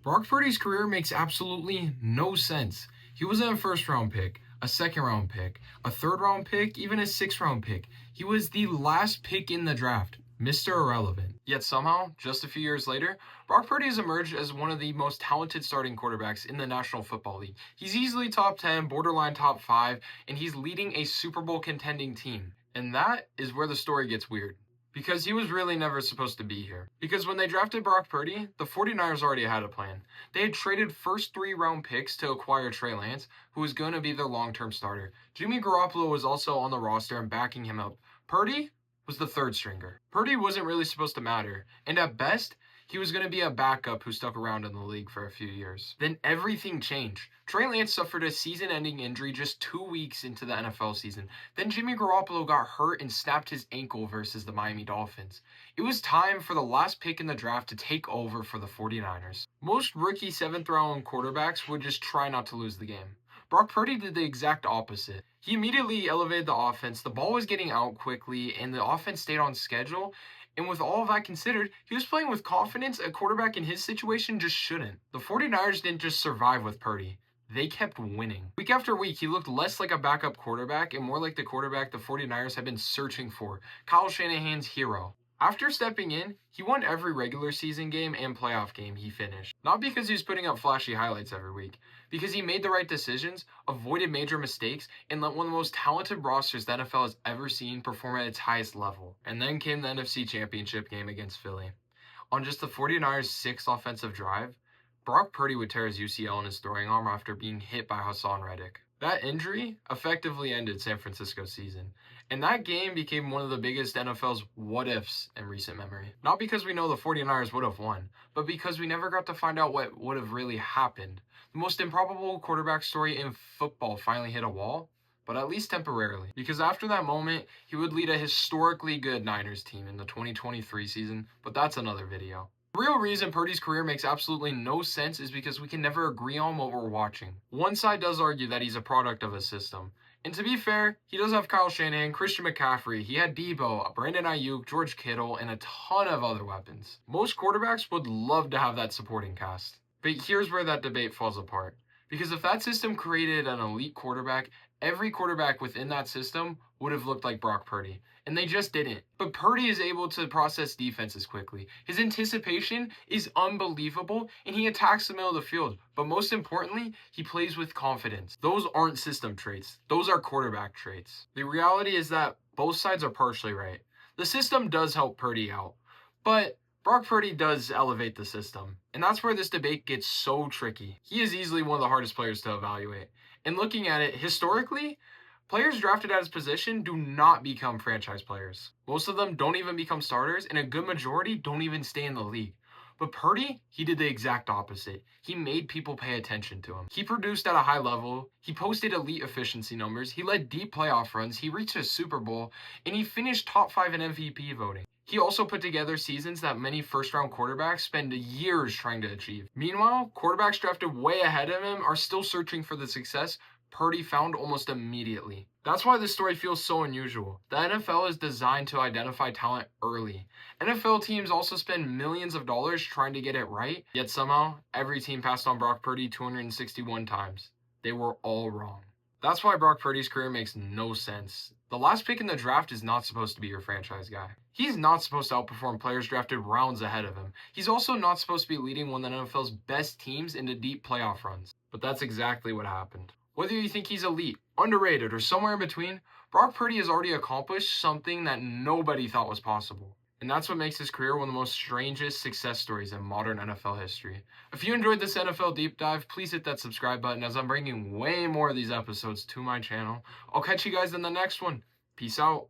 Brock Purdy's career makes absolutely no sense. He wasn't a first round pick, a second round pick, a third round pick, even a sixth round pick. He was the last pick in the draft. Mr. Irrelevant. Yet somehow, just a few years later, Brock Purdy has emerged as one of the most talented starting quarterbacks in the National Football League. He's easily top 10, borderline top 5, and he's leading a Super Bowl contending team. And that is where the story gets weird. Because he was really never supposed to be here. Because when they drafted Brock Purdy, the 49ers already had a plan. They had traded first 3-round picks to acquire Trey, who was going to be their long-term starter. Jimmy Garoppolo was also on the roster and backing him up. Purdy was the third stringer. Purdy wasn't really supposed to matter, and at best, he was going to be a backup who stuck around in the league for a few years. Then everything changed. Trey suffered a season-ending injury just 2 weeks into the NFL season. Then Jimmy Garoppolo got hurt and snapped his ankle versus the Miami Dolphins. It was time for the last pick in the draft to take over for the 49ers. Most rookie 7th-round quarterbacks would just try not to lose the game. Brock Purdy did the exact opposite. He immediately elevated the offense, the ball was getting out quickly, and the offense stayed on schedule. And with all of that considered, he was playing with confidence a quarterback in his situation just shouldn't. The 49ers didn't just survive with Purdy. They kept winning. Week after week, he looked less like a backup quarterback and more like the quarterback the 49ers had been searching for, Kyle Shanahan's hero. After stepping in, he won every regular season game and playoff game he finished. Not because he was putting up flashy highlights every week, because he made the right decisions, avoided major mistakes, and let one of the most talented rosters the NFL has ever seen perform at its highest level. And then came the NFC Championship game against Philly. On just the 49ers' 6th offensive drive, Brock Purdy would tear his UCL in his throwing arm after being hit by Hassan Reddick. That injury effectively ended San Francisco's season, and that game became one of the biggest NFL's what-ifs in recent memory. Not because we know the 49ers would have won, but because we never got to find out what would have really happened. The most improbable quarterback story in football finally hit a wall, but at least temporarily. Because after that moment, he would lead a historically good Niners team in the 2023 season, but that's another video. The real reason Purdy's career makes absolutely no sense is because we can never agree on what we're watching. One side does argue that he's a product of a system. And to be fair, he does have Kyle Shanahan, Christian McCaffrey, he had Debo, Brandon Ayuk, George Kittle, and a ton of other weapons. Most quarterbacks would love to have that supporting cast. But here's where that debate falls apart. Because if that system created an elite quarterback, every quarterback within that system would have looked like Brock Purdy. And they just didn't. But Purdy is able to process defenses quickly. His anticipation is unbelievable, and he attacks the middle of the field. But most importantly, he plays with confidence. Those aren't system traits. Those are quarterback traits. The reality is that both sides are partially right. The system does help Purdy out. But Brock Purdy does elevate the system, and that's where this debate gets so tricky. He is easily one of the hardest players to evaluate. And looking at it historically, players drafted at his position do not become franchise players. Most of them don't even become starters, and a good majority don't even stay in the league. But Purdy, he did the exact opposite. He made people pay attention to him. He produced at a high level, he posted elite efficiency numbers, he led deep playoff runs, he reached a Super Bowl, and he finished top 5 in MVP voting. He also put together seasons that many first-round quarterbacks spend years trying to achieve. Meanwhile, quarterbacks drafted way ahead of him are still searching for the success Purdy found almost immediately. That's why this story feels so unusual. The NFL is designed to identify talent early. NFL teams also spend millions of dollars trying to get it right, yet somehow, every team passed on Brock Purdy 261 times. They were all wrong. That's why Brock Purdy's career makes no sense. The last pick in the draft is not supposed to be your franchise guy. He's not supposed to outperform players drafted rounds ahead of him. He's also not supposed to be leading one of the NFL's best teams into deep playoff runs. But that's exactly what happened. Whether you think he's elite, underrated, or somewhere in between, Brock Purdy has already accomplished something that nobody thought was possible. And that's what makes his career one of the most strangest success stories in modern NFL history. If you enjoyed this NFL deep dive, please hit that subscribe button as I'm bringing way more of these episodes to my channel. I'll catch you guys in the next one. Peace out.